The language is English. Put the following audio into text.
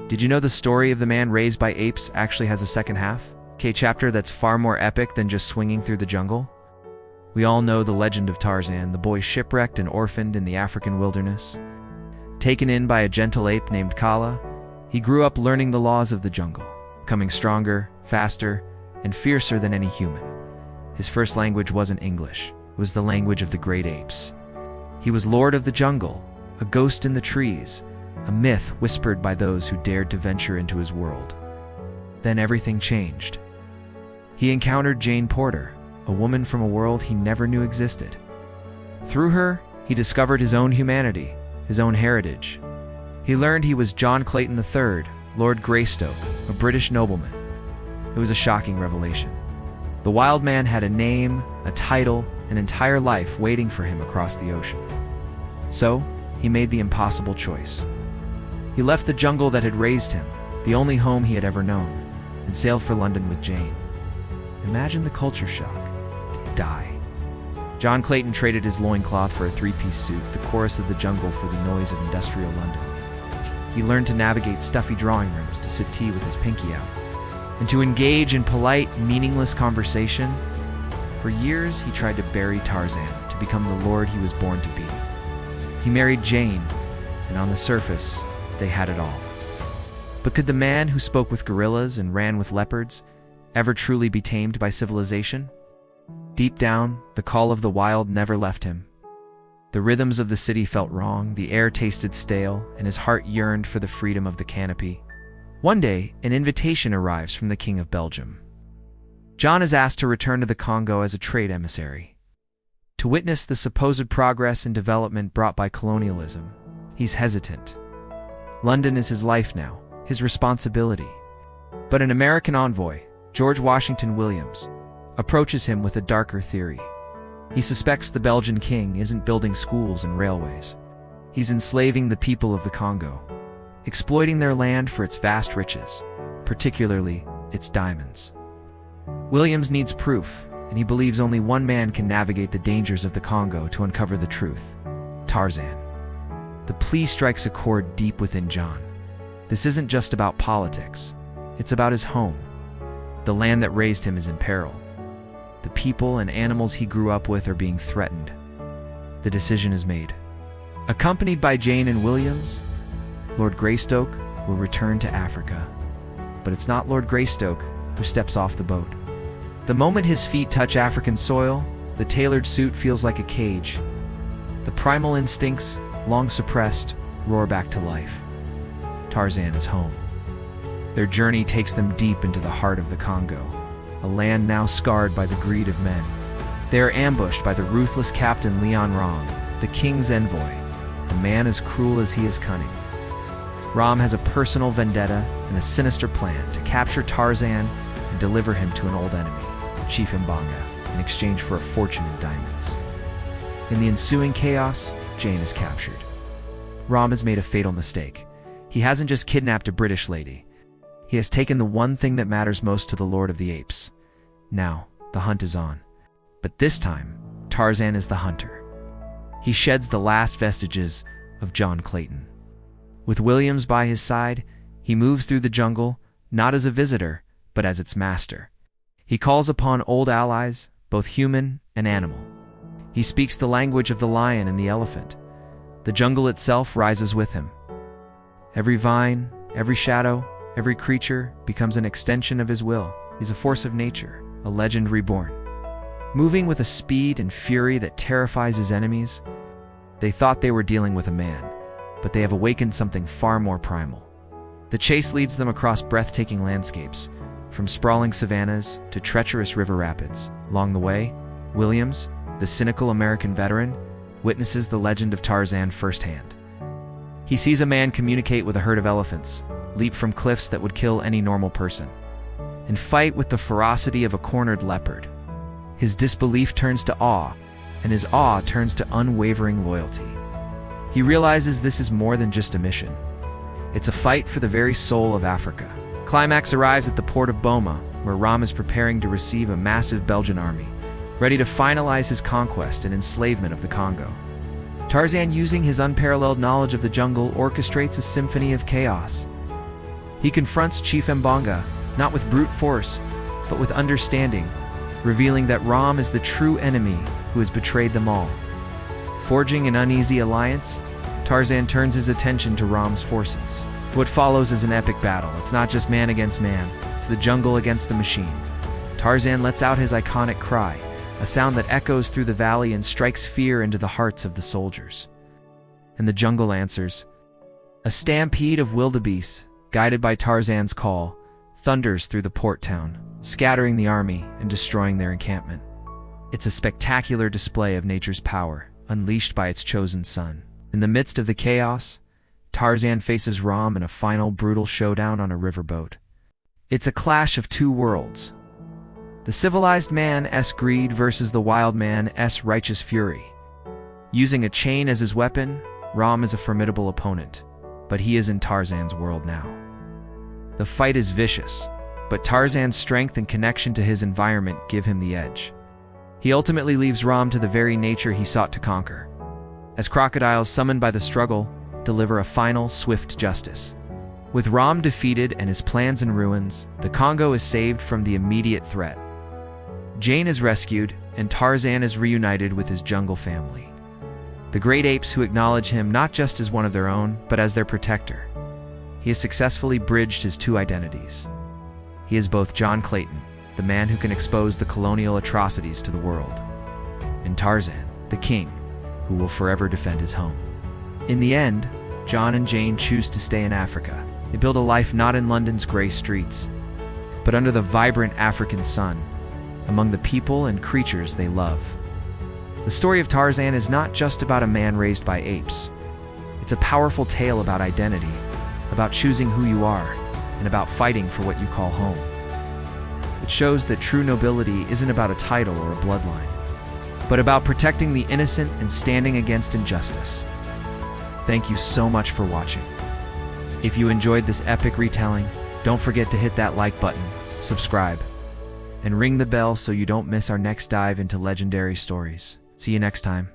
Did you know the story of the man raised by apes actually has a second half? A chapter that's far more epic than just swinging through the jungle? We all know the legend of Tarzan, the boy shipwrecked and orphaned in the African wilderness. Taken in by a gentle ape named Kala, he grew up learning the laws of the jungle, becoming stronger, faster, and fiercer than any human. His first language wasn't English, it was the language of the great apes. He was lord of the jungle, a ghost in the trees, a myth whispered by those who dared to venture into his world. Then everything changed. He encountered Jane Porter, a woman from a world he never knew existed. Through her, he discovered his own humanity, his own heritage. He learned he was John Clayton III, Lord Greystoke, a British nobleman. It was a shocking revelation. The wild man had a name, a title, an entire life waiting for him across the ocean. So, he made the impossible choice. He left the jungle that had raised him, the only home he had ever known, and sailed for London with Jane. Imagine the culture shock. To die. John Clayton traded his loincloth for a three-piece suit, the chorus of the jungle for the noise of industrial London. He learned to navigate stuffy drawing rooms, to sip tea with his pinky out, and to engage in polite, meaningless conversation. For years, he tried to bury Tarzan, to become the lord he was born to be. He married Jane, and on the surface, they had it all. But could the man who spoke with gorillas and ran with leopards ever truly be tamed by civilization? Deep down, the call of the wild never left him. The rhythms of the city felt wrong, the air tasted stale, and his heart yearned for the freedom of the canopy. One day, an invitation arrives from the King of Belgium. John is asked to return to the Congo as a trade emissary, to witness the supposed progress and development brought by colonialism. He's hesitant. London is his life now, his responsibility. But an American envoy, George Washington Williams, approaches him with a darker theory. He suspects the Belgian king isn't building schools and railways. He's enslaving the people of the Congo, exploiting their land for its vast riches, particularly its diamonds. Williams needs proof, and he believes only one man can navigate the dangers of the Congo to uncover the truth: Tarzan. The plea strikes a chord deep within John. This isn't just about politics. It's about his home. The land that raised him is in peril. The people and animals he grew up with are being threatened. The decision is made. Accompanied by Jane and Williams, Lord Greystoke will return to Africa. But it's not Lord Greystoke who steps off the boat. The moment his feet touch African soil, the tailored suit feels like a cage. The primal instincts, long suppressed, roar back to life. Tarzan is home. Their journey takes them deep into the heart of the Congo, a land now scarred by the greed of men. They are ambushed by the ruthless Captain Leon Rom, the king's envoy, a man as cruel as he is cunning. Rom has a personal vendetta and a sinister plan to capture Tarzan and deliver him to an old enemy, Chief Mbanga, in exchange for a fortune in diamonds. In the ensuing chaos, Jane is captured. Rom has made a fatal mistake. He hasn't just kidnapped a British lady. He has taken the one thing that matters most to the Lord of the Apes. Now, the hunt is on. But this time, Tarzan is the hunter. He sheds the last vestiges of John Clayton. With Williams by his side, he moves through the jungle, not as a visitor, but as its master. He calls upon old allies, both human and animal. He speaks the language of the lion and the elephant. The jungle itself rises with him. Every vine, every shadow, every creature becomes an extension of his will. He's a force of nature, a legend reborn. Moving with a speed and fury that terrifies his enemies, they thought they were dealing with a man, but they have awakened something far more primal. The chase leads them across breathtaking landscapes, from sprawling savannas to treacherous river rapids. Along the way, Williams, the cynical American veteran, witnesses the legend of Tarzan firsthand. He sees a man communicate with a herd of elephants, leap from cliffs that would kill any normal person, and fight with the ferocity of a cornered leopard. His disbelief turns to awe, and his awe turns to unwavering loyalty. He realizes this is more than just a mission. It's a fight for the very soul of Africa. Climax arrives at the port of Boma, where Rom is preparing to receive a massive Belgian army, ready to finalize his conquest and enslavement of the Congo. Tarzan, using his unparalleled knowledge of the jungle, orchestrates a symphony of chaos. He confronts Chief Mbanga, not with brute force, but with understanding, revealing that Ram is the true enemy who has betrayed them all. Forging an uneasy alliance, Tarzan turns his attention to Ram's forces. What follows is an epic battle. It's not just man against man, it's the jungle against the machine. Tarzan lets out his iconic cry, a sound that echoes through the valley and strikes fear into the hearts of the soldiers. And the jungle answers. A stampede of wildebeest, guided by Tarzan's call, thunders through the port town, scattering the army and destroying their encampment. It's a spectacular display of nature's power, unleashed by its chosen son. In the midst of the chaos, Tarzan faces Ram in a final brutal showdown on a riverboat. It's a clash of two worlds. The civilized man's greed versus the wild man's righteous fury. Using a chain as his weapon, Ram is a formidable opponent, but he is in Tarzan's world now. The fight is vicious, but Tarzan's strength and connection to his environment give him the edge. He ultimately leaves Ram to the very nature he sought to conquer, as crocodiles summoned by the struggle deliver a final, swift justice. With Ram defeated and his plans in ruins, the Congo is saved from the immediate threat. Jane is rescued, and Tarzan is reunited with his jungle family. The great apes who acknowledge him not just as one of their own, but as their protector. He has successfully bridged his two identities. He is both John Clayton, the man who can expose the colonial atrocities to the world, and Tarzan, the king, who will forever defend his home. In the end, John and Jane choose to stay in Africa. They build a life not in London's gray streets, but under the vibrant African sun, among the people and creatures they love. The story of Tarzan is not just about a man raised by apes. It's a powerful tale about identity, about choosing who you are, and about fighting for what you call home. It shows that true nobility isn't about a title or a bloodline, but about protecting the innocent and standing against injustice. Thank you so much for watching. If you enjoyed this epic retelling, don't forget to hit that like button, subscribe, and ring the bell so you don't miss our next dive into legendary stories. See you next time.